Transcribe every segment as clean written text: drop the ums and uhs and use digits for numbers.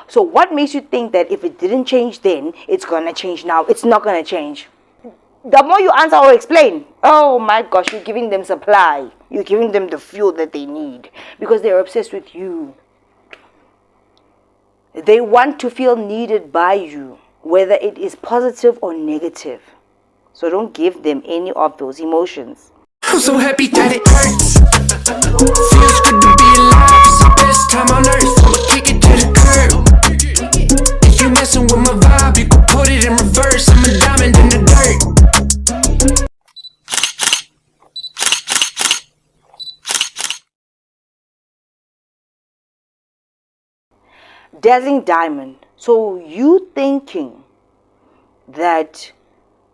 So what makes you think that if it didn't change then, it's going to change now? It's not going to change. The more you answer or explain, oh my gosh, you're giving them supply. You're giving them the fuel that they need because they're obsessed with you. They want to feel needed by you, whether it is positive or negative. So don't give them any of those emotions. I'm so happy that it hurts. Feels good to be alive. It's the best time on earth. I'ma kick it to the curb. If you messing with my vibe, you can put it in reverse. I'm a diamond in the dirt. Dazzling diamond. So you thinking that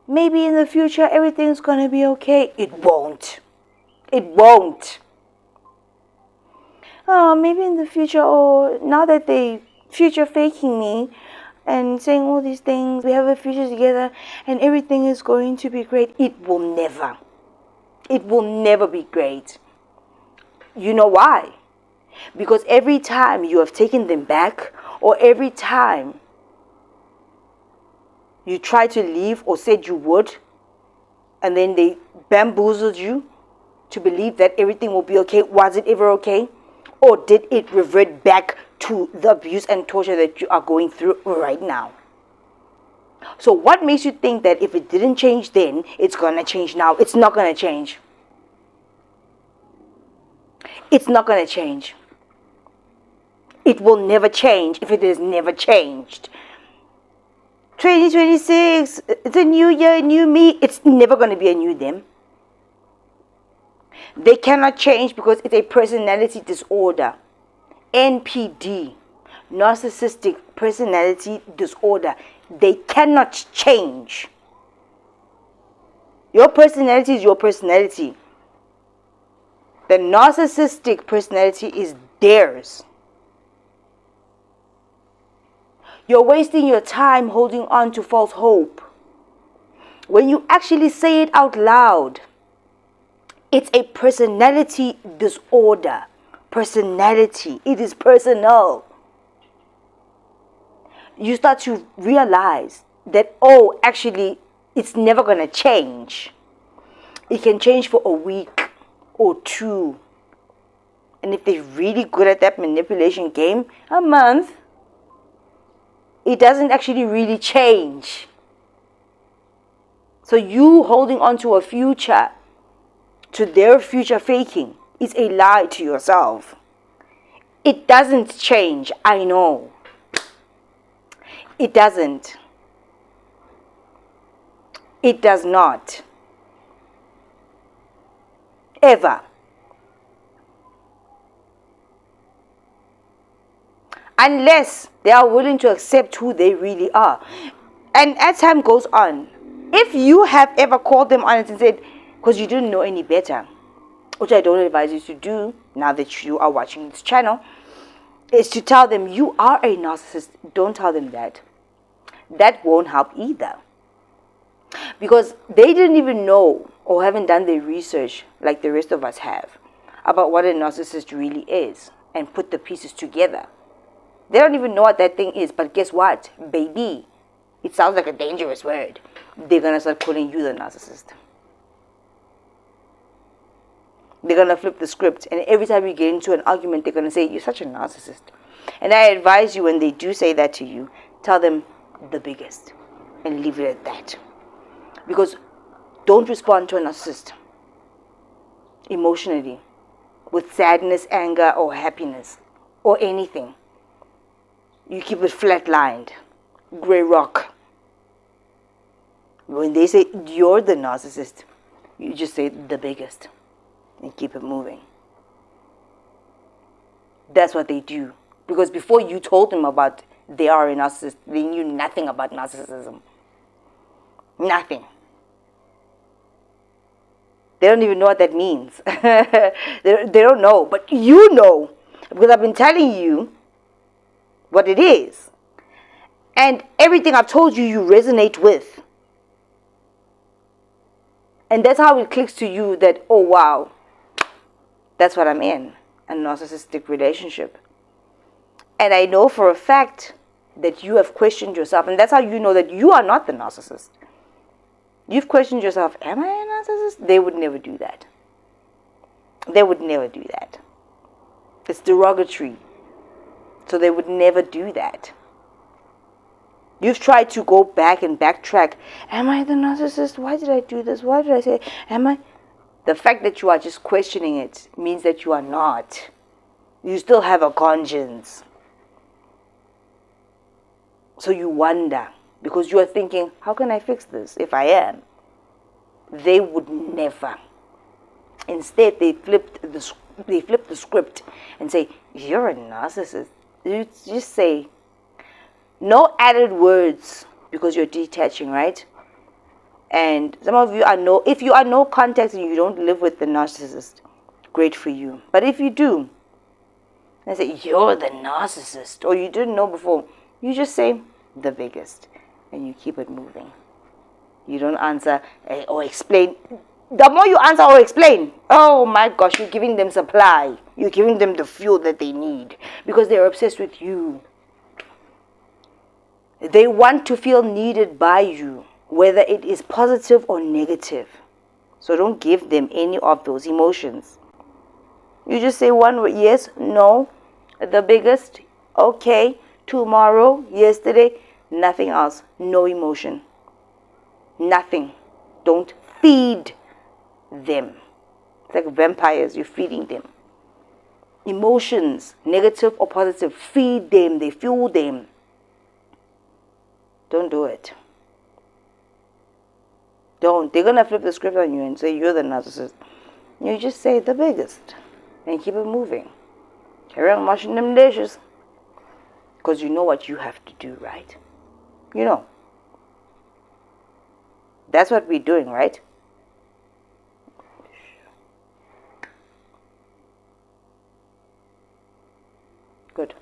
maybe in the future everything's gonna be okay? It won't. It won't. Oh, maybe in the future, or now that they future faking me and saying all these things, we have a future together and everything is going to be great. It will never. It will never be great. You know why? Because every time you have taken them back, or every time you try to leave or said you would, and then they bamboozled you to believe that everything will be okay. Was it ever okay? Or did it revert back to the abuse and torture that you are going through right now? So what makes you think that if it didn't change then, it's going to change now? It's not going to change. It's not going to change. It will never change if it has never changed. 2026, it's a new year, new me. It's never going to be a new them. They cannot change because it's a personality disorder. NPD, narcissistic personality disorder. They cannot change. Your personality is your personality. The narcissistic personality is theirs. You're wasting your time holding on to false hope. When you actually say it out loud, it's a personality disorder. Personality. It is personal. You start to realize that, oh, actually, it's never going to change. It can change for a week or two. And if they're really good at that manipulation game, a month. It doesn't actually really change. So you holding on to a future, to their future faking, is a lie to yourself. It doesn't change, I know. It doesn't. It does not. Ever. Unless they are willing to accept who they really are. And as time goes on, if you have ever called them on it and said, because you didn't know any better, which I don't advise you to do now that you are watching this channel, is to tell them you are a narcissist. Don't tell them that. That won't help either. Because they didn't even know or haven't done their research like the rest of us have about what a narcissist really is and put the pieces together. They don't even know what that thing is, but guess what, baby? It sounds like a dangerous word. They're going to start calling you the narcissist. They're going to flip the script, and every time you get into an argument, they're going to say, you're such a narcissist. And I advise you, when they do say that to you, tell them the biggest, and leave it at that. Because don't respond to a narcissist emotionally with sadness, anger, or happiness, or anything. You keep it flatlined, gray rock. When they say you're the narcissist, you just say the biggest and keep it moving. That's what they do. Because before you told them about they are a narcissist, they knew nothing about narcissism. Nothing. They don't even know what that means. They don't know, but you know. Because I've been telling you what it is. And everything I've told you, you resonate with. And that's how it clicks to you that, oh wow, that's what I'm in, a narcissistic relationship. And I know for a fact that you have questioned yourself. And that's how you know that you are not the narcissist. You've questioned yourself, am I a narcissist? They would never do that. They would never do that. It's derogatory. So they would never do that. You've tried to go back and backtrack. Am I the narcissist? Why did I do this? Why did I say, am I? The fact that you are just questioning it means that you are not. You still have a conscience. So you wonder, because you are thinking, how can I fix this if I am? They would never. Instead, they flip the script and say, you're a narcissist. You just say, no added words, because you're detaching, right? And some of you are if you are no context and you don't live with the narcissist, great for you. But if you do, they say, you're the narcissist, or you didn't know before, you just say, the biggest, and you keep it moving. You don't answer or explain. The more you answer or explain, oh my gosh, you're giving them supply. You're giving them the fuel that they need, because they're obsessed with you. They want to feel needed by you, whether it is positive or negative. So don't give them any of those emotions. You just say one word, yes, no, the biggest, okay, tomorrow, yesterday, nothing else, no emotion. Nothing. Don't feed them. It's like vampires, you're feeding them. Emotions, negative or positive, feed them, they fuel them. Don't do it. Don't. They're going to flip the script on you and say you're the narcissist. You just say the biggest and keep it moving. Carry on washing them dishes. Because you know what you have to do, right? You know. That's what we're doing, right? Good.